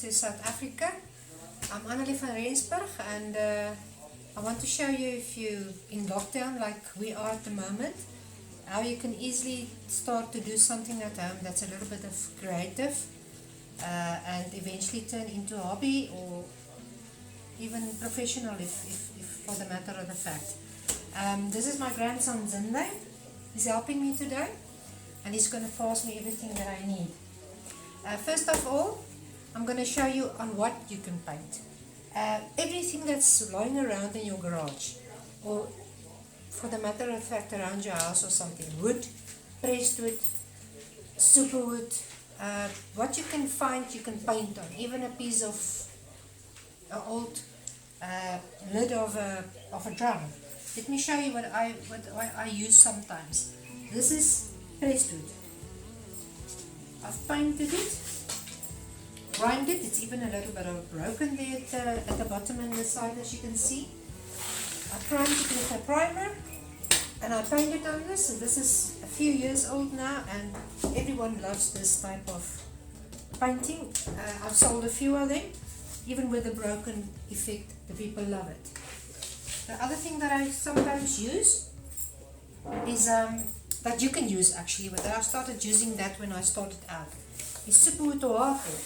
to South Africa. I'm Annelie van Rensburg, and I want to show you, if you're in lockdown like we are at the moment, how you can easily start to do something at home that's a little bit of creative and eventually turn into a hobby or even professional if for the matter of the fact. This is my grandson Zinde. He's helping me today, and he's going to pass me everything that I need. First of all, I'm going to show you on what you can paint. Everything that's lying around in your garage, or for the matter of fact around your house or something, wood, pressed wood, super wood, what you can find you can paint on, even a piece of an old lid of a drum. Let me show you what I use sometimes. This is pressed wood. I've painted it, primed it. It's even a little bit of broken there at the bottom and the side, as you can see. I primed it with a primer and I painted on this, and this is a few years old now, and everyone loves this type of painting. I've sold a few of them. Even with the broken effect, the people love it. The other thing that I sometimes use is that you can use actually, but I started using that when I started out, is superwood or hardboard.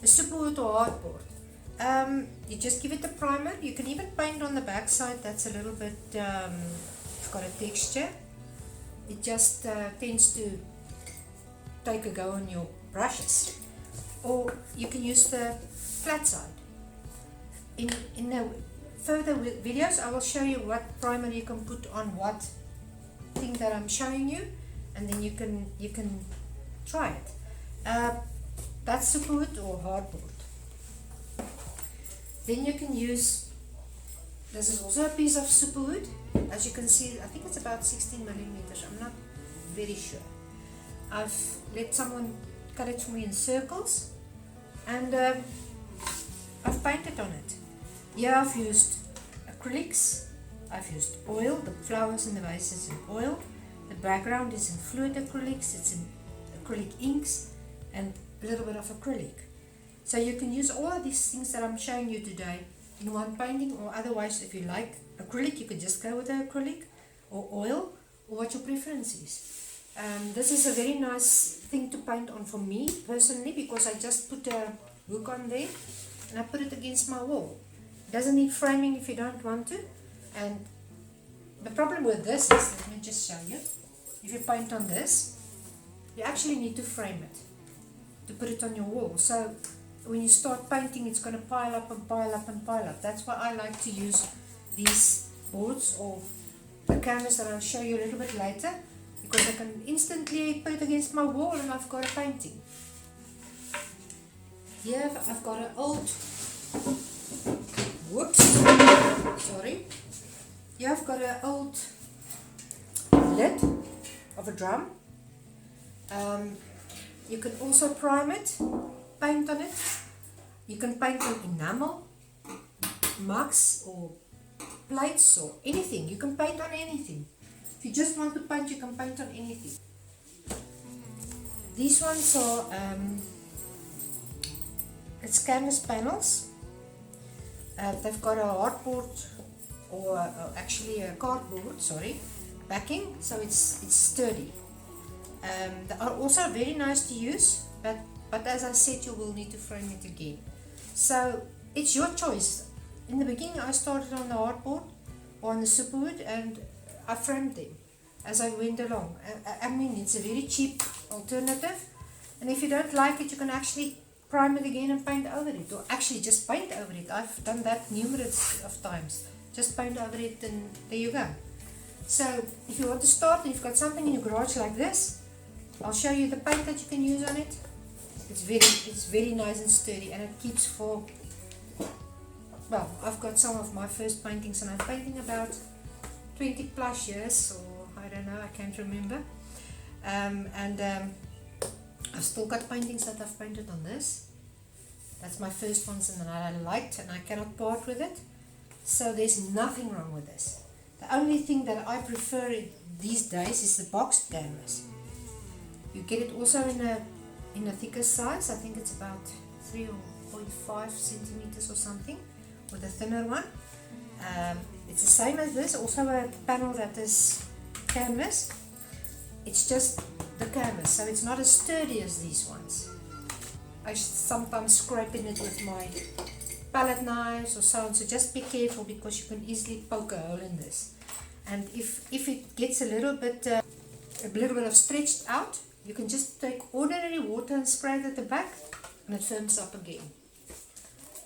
The superwood or hardboard. You just give it a primer. You can even paint on the back side. That's a little bit, it's got a texture. It just tends to take a go on your brushes. Or you can use the flat side. In the further videos, I will show you what primer you can put on what thing that I'm showing you, and then you can try it. That's superwood or hardboard. Then you can use, this is also a piece of superwood. As you can see, I think it's about 16 millimeters. I'm not very sure. I've let someone cut it for me in circles, and I've painted on it. Here I've used acrylics, I've used oil, the flowers in the vase is in oil, the background is in fluid acrylics, it's in acrylic inks, and a little bit of acrylic. So you can use all of these things that I'm showing you today in one painting, or otherwise if you like acrylic, you could just go with the acrylic or oil, or what your preference is. This is a very nice thing to paint on for me personally, because I just put a hook on there and I put it against my wall. It doesn't need framing if you don't want to. And the problem with this is, let me just show you, if you paint on this, you actually need to frame it to put it on your wall. So when you start painting, it's going to pile up and pile up and pile up. That's why I like to use these boards or the canvas that I'll show you a little bit later, because I can instantly put it against my wall and I've got a painting. Here I've got an old, sorry. Here I've got an old lid of a drum. You can also prime it, paint on it. You can paint on enamel, mugs or plates or anything. You can paint on anything. If you just want to paint, you can paint on anything. These ones are, it's canvas panels. They've got a hardboard or actually a cardboard, sorry, backing, so it's sturdy. They are also very nice to use, but as I said, you will need to frame it again. So it's your choice. In the beginning, I started on the hardboard or on the superwood, and I framed them as I went along. I mean, it's a very cheap alternative, and if you don't like it, you can actually prime it again and paint over it, or actually just paint over it. I've done that numerous of times. Just paint over it and there you go. So if you want to start and you've got something in your garage like this, I'll show you the paint that you can use on it. It's very nice and sturdy, and it keeps for, well, I've got some of my first paintings, and I'm painting about 20 plus years, or I don't know, I can't remember. I've still got paintings that I've painted on this. That's my first ones, and I liked, and I cannot part with it. So there's nothing wrong with this. The only thing that I prefer these days is the boxed canvas. You get it also in in a thicker size. I think it's about 3.5 centimeters or something, with a thinner one. It's the same as this, also a panel that is canvas. It's just the canvas, so it's not as sturdy as these ones. I sometimes scraping it with my palette knives or so on, so just be careful because you can easily poke a hole in this. And if it gets a little bit of stretched out, you can just take ordinary water and spray it at the back, and it firms up again.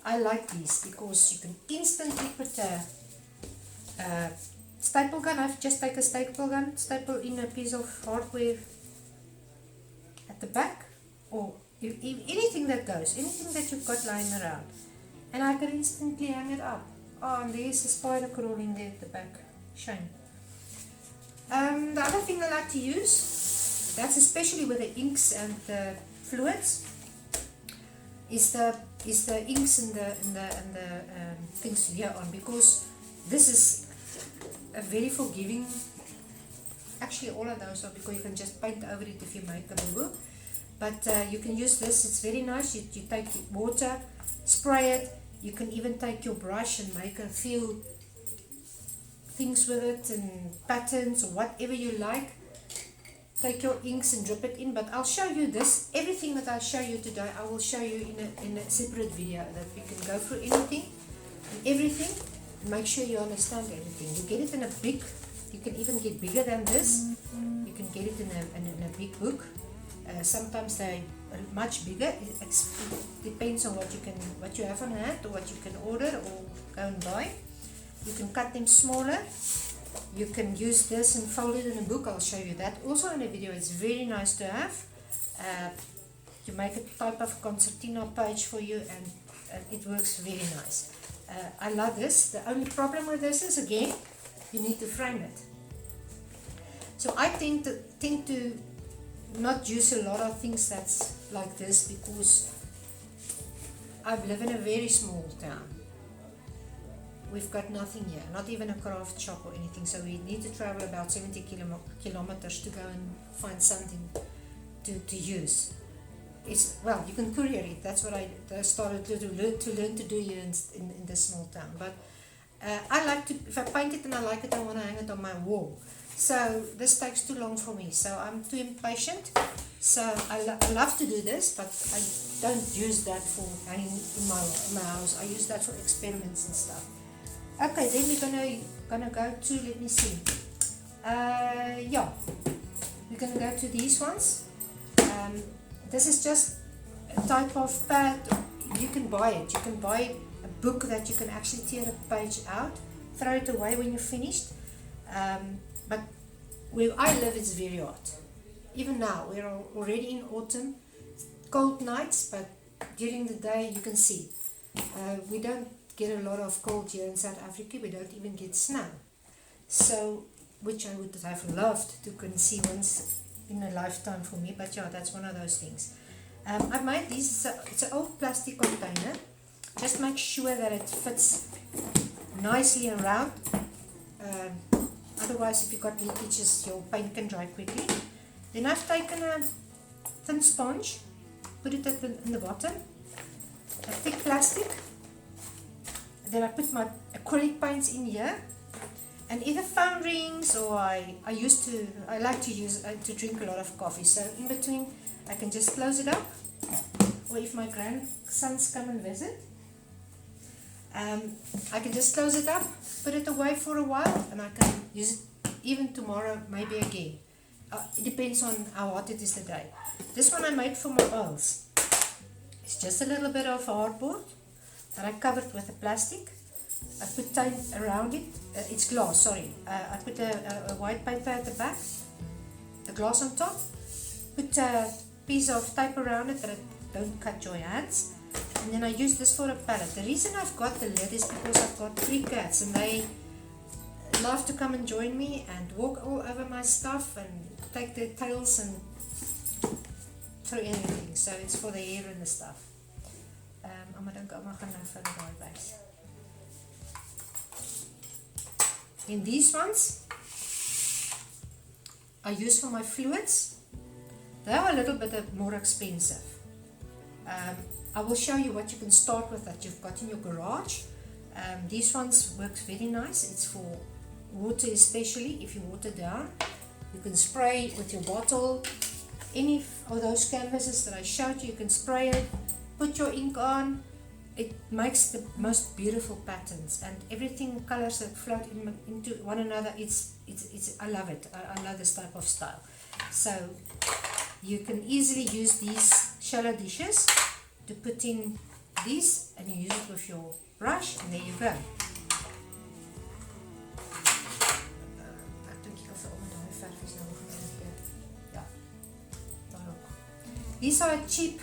I like these because you can instantly put a staple gun. I've just take a staple gun, staple in a piece of hardware at the back, or anything that goes, anything that you've got lying around, and I can instantly hang it up. Oh, and there's a spider crawling there at the back. Shame. The other thing I like to use, that's especially with the inks and the fluids, is the inks and the things here on, because this is a very forgiving. Actually, all of those are, because you can just paint over it if you make a boo-boo. But you can use this. It's very nice. You take water, spray it. You can even take your brush and make a few things with it, and patterns or whatever you like. Take your inks and drip it in. But I'll show you this. Everything that I'll show you today, I will show you in a separate video, that we can go through anything and everything, and make sure you understand everything. You get it in a big. You can even get bigger than this. You can get it in a big book. Sometimes they're much bigger. It depends on what you have on hand, or what you can order or go and buy. You can cut them smaller. You can use this and fold it in a book. I'll show you that also in a video. It's very nice to have. You make a type of concertina page for you, and it works very nice. I love this. The only problem with this is, again, you need to frame it. So I tend to not use a lot of things that's like this, because I live in a very small town. We've got nothing here, not even a craft shop or anything, so we need to travel about 70 kilometers to go and find something to use. Well, you can courier it. That's what I started to learn to do here in this small town. But I like to, if I paint it and I like it, I want to hang it on my wall. So this takes too long for me, so I'm too impatient. So I love to do this, but I don't use that for hanging in my house. I use that for experiments and stuff. Okay, then we're gonna go to, let me see. Yeah, we're gonna go to these ones. This is just a type of pad. You can buy it. You can buy a book that you can actually tear a page out, throw it away when you're finished. But where I live, it's very hot. Even now, we're already in autumn, cold nights, but during the day you can see. We don't get a lot of cold here in South Africa. We don't even get snow. So, which I would have loved to see once in a lifetime for me, but yeah, that's one of those things. I made these, it's an old plastic container. Just make sure that it fits nicely around. Otherwise, if you've got leakages, your paint can dry quickly. Then I've taken a thin sponge, put it in the bottom, a thick plastic. Then I put my acrylic paints in here, and either phone rings, or I like to drink a lot of coffee. So in between, I can just close it up, or if my grandsons come and visit, I can just close it up, put it away for a while, and I can use it even tomorrow, maybe again. It depends on how hot it is the day. This one I made for my oils. It's just a little bit of hardboard that I covered with a plastic. I put tape around it. It's glass, sorry. I put a white paper at the back, the glass on top. Put a piece of tape around it that it don't cut your hands. And then I use this for a palette. The reason I've got the lid is because I've got 3 cats, and they love to come and join me and walk all over my stuff and take their tails and throw anything. So it's for the hair and the stuff. In these ones, I use for my fluids. They are a little bit more expensive. I will show you what you can start with that you've got in your garage. These ones works very nice. It's for water, especially if you water down. You can spray with your bottle. Any of those canvases that I showed you, you can spray it, put your ink on. It makes the most beautiful patterns, and everything colors that float into one another. It's I love it. I love this type of style. So you can easily use these shallow dishes to put in this, and you use it with your brush, and there you go. These are a cheap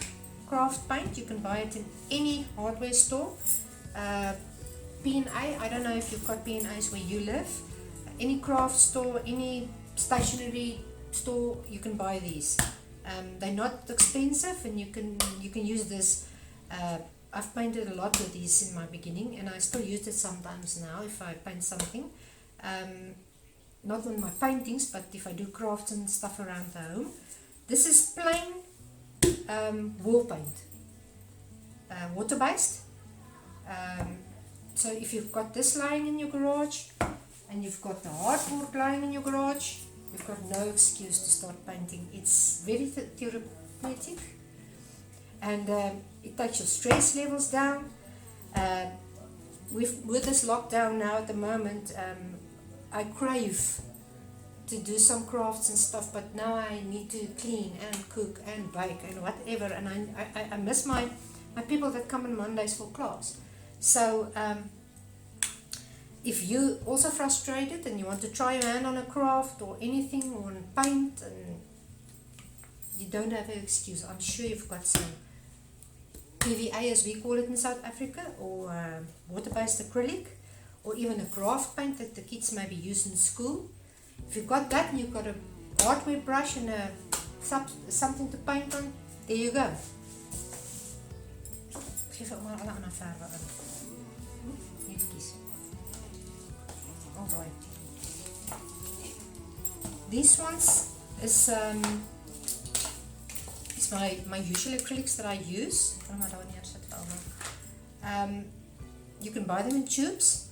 craft paint. You can buy it in any hardware store. P&A, I don't know if you've got P&As where you live. Any craft store, any stationery store, you can buy these. They're not expensive, and you can use this. I've painted a lot with these in my beginning, and I still use it sometimes now if I paint something. Not on my paintings, but if I do crafts and stuff around the home. This is plain wall paint, water based. So if you've got this lying in your garage and you've got the hardboard lying in your garage, you've got no excuse to start painting. It's very therapeutic, and it takes your stress levels down. With this lockdown now at the moment, I crave to do some crafts and stuff, but now I need to clean and cook and bake and whatever, and I miss my people that come on Mondays for class. So if you also frustrated and you want to try your hand on a craft or anything, or on paint, and you don't have an excuse, I'm sure you've got some PVA, as we call it in South Africa, or water-based acrylic, or even a craft paint that the kids maybe use in school. If you've got that and you've got a hardware brush and something to paint on, there you go. Geef ook maar alle ander verwe in. Net kies. Alright. These ones is my usual acrylics that I use. You can buy them in tubes.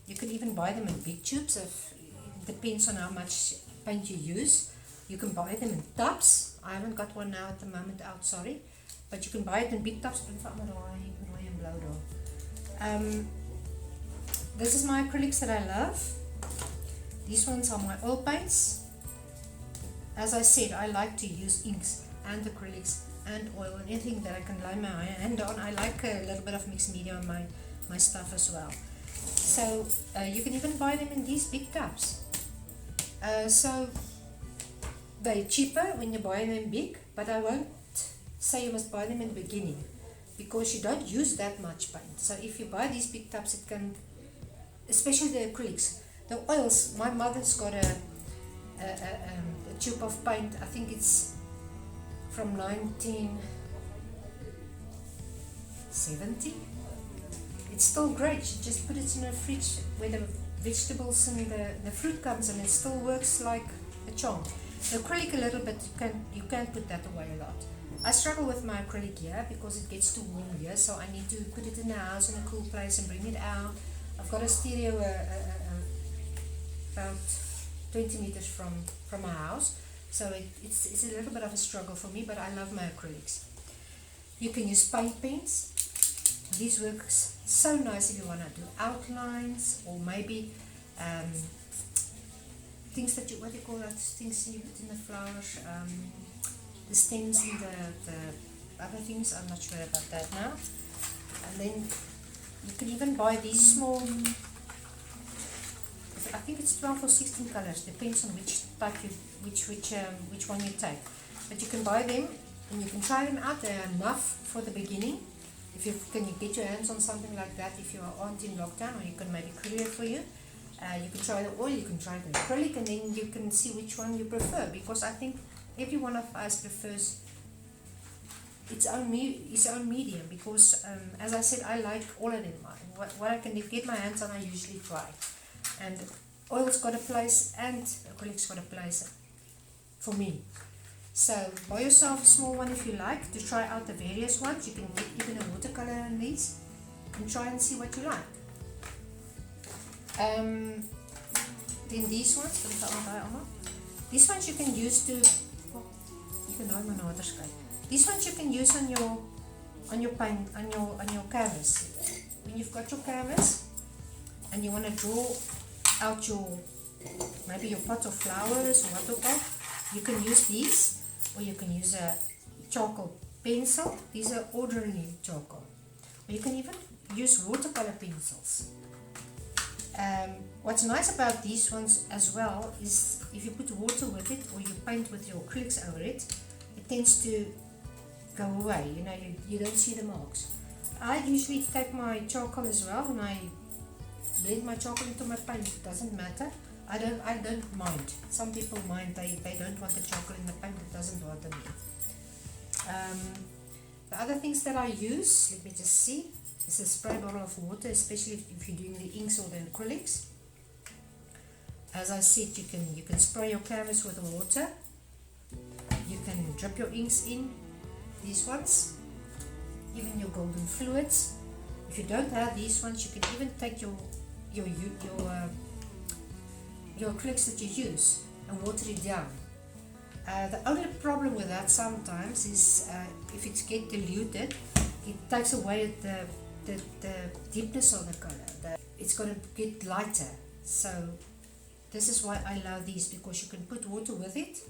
You can even buy them in big tubes. Depends on how much paint you use. You can buy them in tubs. I haven't got one now at the moment out, sorry, but you can buy it in big tubs. This is my acrylics that I love. These ones are my oil paints. As I said, I like to use inks and acrylics and oil and anything that I can lay my hand on. I like a little bit of mixed media on my stuff as well. So you can even buy them in these big tubs. So they're cheaper when you buy them big, but I won't say you must buy them in the beginning, because you don't use that much paint. So if you buy these big tubs, it can, especially the acrylics, the oils. My mother's got a tube of paint. I think it's from 1970. It's still great. You just put it in a fridge where the vegetables and the fruit comes, and it still works like a charm. The acrylic a little bit, you can't put that away a lot. I struggle with my acrylic here because it gets too warm here, so I need to put it in the house in a cool place and bring it out. I've got a stereo about 20 meters from my house, so it's a little bit of a struggle for me, but I love my acrylics. You can use paint pens. These works so nice if you want to do outlines, or maybe things that what do you call that, things you put in the flowers, the stems and the other things. I'm not sure about that now. And then you can even buy these small, I think it's 12 or 16 colors, depends on which type which one you take. But you can buy them and you can try them out. They are enough for the beginning. If you can get your hands on something like that, if you aren't in lockdown, or you can maybe courier for you. You can try the oil, you can try the acrylic, and then you can see which one you prefer, because I think every one of us prefers its own medium, because as I said, I like all of them. What I can get my hands on, I usually try. And oil's got a place and acrylic's got a place for me. So buy yourself a small one if you like, to try out the various ones. You can get even a watercolor in these and try and see what you like. Then these ones, these ones you can use to, these ones you can use on your paint, on your canvas. When you've got your canvas and you want to draw out maybe your pot of flowers or what, you can use these, or you can use a charcoal pencil. These are ordinary charcoal, or you can even use watercolor pencils. What's nice about these ones as well is if you put water with it, or you paint with your acrylics over it, it tends to go away. You don't see the marks. I usually take my charcoal as well, and I blend my charcoal into my paint. It doesn't matter. I don't mind. Some people mind. They don't want the charcoal in the paint. It doesn't bother me. The other things that I use, let me just see, is a spray bottle of water, especially if you're doing the inks or the acrylics. As I said, you can spray your canvas with water. You can drip your inks in, these ones, even your golden fluids. If you don't have these ones, you can even take your acrylics that you use and water it down. The only problem with that sometimes is if it gets diluted, it takes away the deepness of the color. It's going to get lighter. So this is why I love these, because you can put water with it.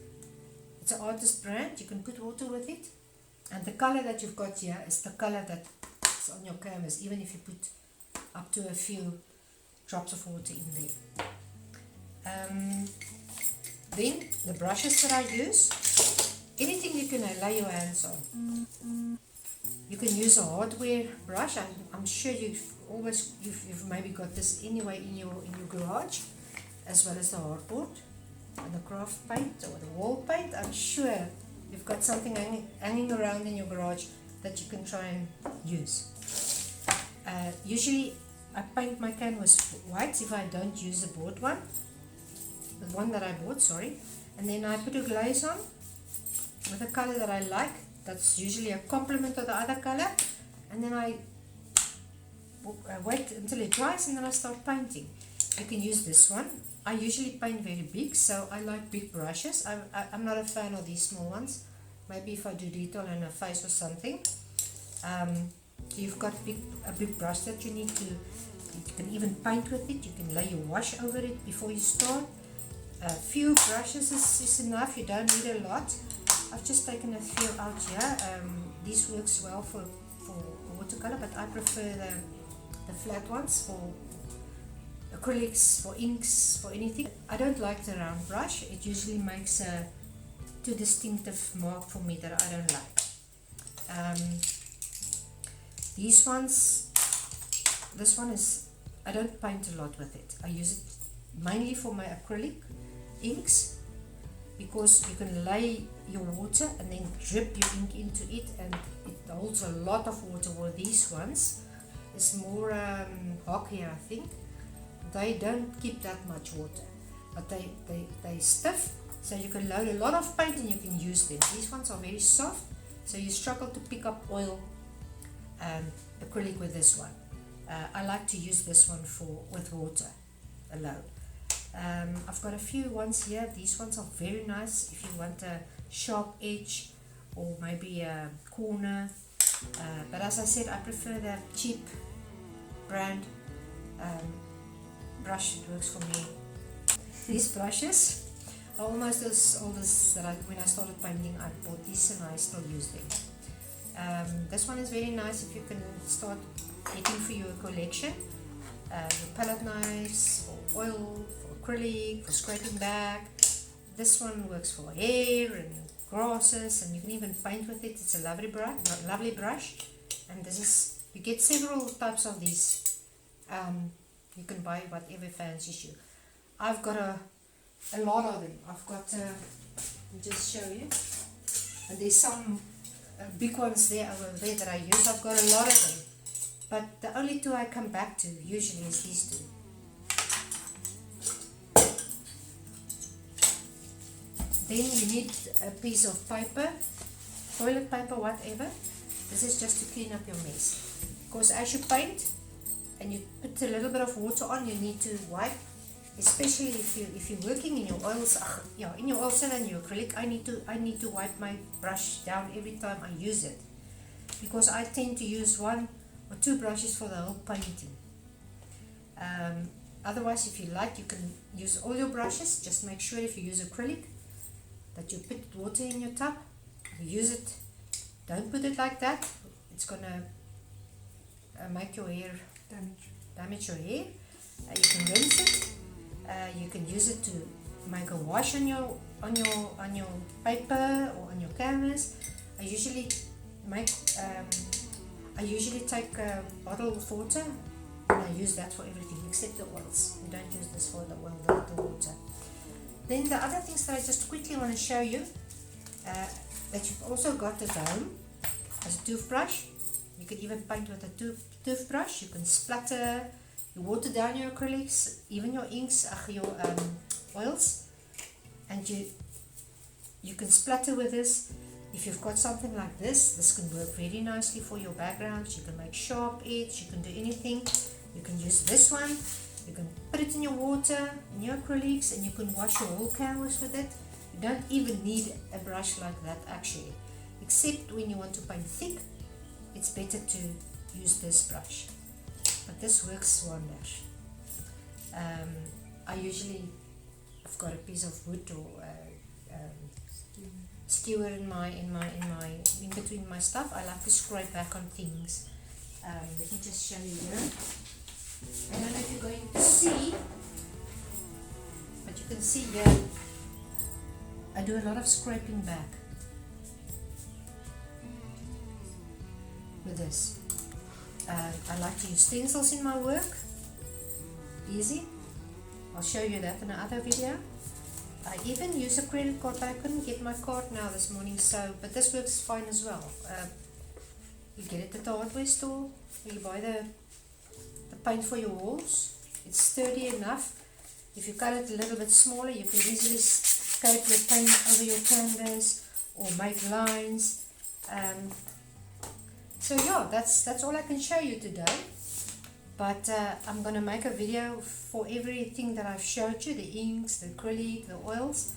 It's an artist brand. You can put water with it, and the color that you've got here is the color that's on your canvas, even if you put up to a few drops of water in there. Then the brushes that I use, anything you can lay your hands on. You can use a hardware brush. I'm sure you've maybe got this anyway in your garage, as well as the hardboard and the craft paint or the wall paint. I'm sure you've got something hanging around in your garage that you can try and use. Usually I paint my canvas white if I don't use the board one, the one that I bought, sorry, and then I put a glaze on with a color that I like. That's usually a complement of the other color, and then I wait until it dries, and then I start painting. You can use this one. I usually paint very big, so I like big brushes. I'm not a fan of these small ones. Maybe if I do detail in a face or something. You've got a big brush that you need to, you can even paint with it. You can lay your wash over it before you start. A few brushes is enough. You don't need a lot. I've just taken a few out here. This works well for watercolor, but I prefer the flat ones for acrylics, for inks, for anything. I don't like the round brush. It usually makes a too distinctive mark for me that I don't like. These ones, this one is, I don't paint a lot with it. I use it mainly for my acrylic inks, because you can lay your water and then drip your ink into it, and it holds a lot of water. Where these ones is more hockier, I think. They don't keep that much water, but they stiff, so you can load a lot of paint and you can use them. These ones are very soft, so you struggle to pick up oil and acrylic with this one. I like to use this one with water alone. I've got a few ones here. These ones are very nice if you want a sharp edge or maybe a corner, but as I said, I prefer the cheap brand brush. It works for me. These brushes are almost as old as when I started painting. I bought these and I still use them. This one is very nice if you can start getting for your collection. Your palette knives, for oil, for acrylic, for scraping back. This one works for hair and grasses, and you can even paint with it. It's a lovely brush, and this is, you get several types of these. You can buy whatever fancies you. I've got a lot of them. I've got, let me just show you. And there's some big ones there over there that I use. I've got a lot of them. But the only two I come back to usually is these two. Then you need a piece of paper, toilet paper, whatever. This is just to clean up your mess. Because as you paint and you put a little bit of water on, you need to wipe. Especially if you're working in your oils, in your oils and your acrylic, I need to wipe my brush down every time I use it, because I tend to use 1 or 2 brushes for the whole painting. Otherwise, if you like, you can use all your brushes. Just make sure if you use acrylic that you put water in your tub. You use it. Don't put it like that. It's gonna make your hair damage your hair. You can rinse it. You can use it to make a wash on your paper or on your canvas. I usually take a bottle of water and I use that for everything except the oils. You don't use this for the oil, the water. Then the other things that I just quickly want to show you, that you've also got at home, as a toothbrush. You can even paint with a toothbrush. You can splatter. You water down your acrylics, even your inks, your oils, and you can splatter with this. If you've got something like this can work very nicely for your backgrounds. You can make sharp edge, you can do anything. You can use this one, you can put it in your water, in your acrylics, and you can wash your whole canvas with it. You don't even need a brush like that actually, except when you want to paint thick. It's better to use this brush. But this works wonders. I've got a piece of wood or skewer in between my stuff. I like to scrape back on things. Let me just show you here. I don't know if you're going to see, but you can see here I do a lot of scraping back with this. I like to use stencils in my work. Easy. I'll show you that in another video. I even use a credit card, but I couldn't get my card now this morning, but this works fine as well. You get it at the hardware store, where you buy the paint for your walls. It's sturdy enough. If you cut it a little bit smaller, you can easily coat your paint over your canvas or make lines. So yeah, that's all I can show you today. But I'm going to make a video for everything that I've showed you, the inks, the acrylic, the oils,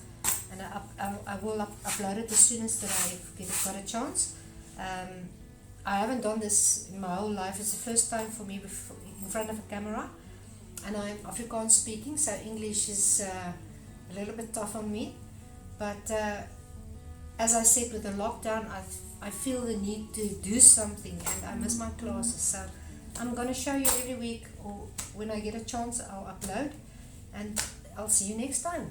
and I will upload it as soon as that I've got a chance. I haven't done this in my whole life. It's the first time for me in front of a camera, and I'm Afrikaans speaking, so English is a little bit tough on me. But as I said, with the lockdown, I feel the need to do something, and I miss my classes, so I'm going to show you every week, or when I get a chance I'll upload, and I'll see you next time.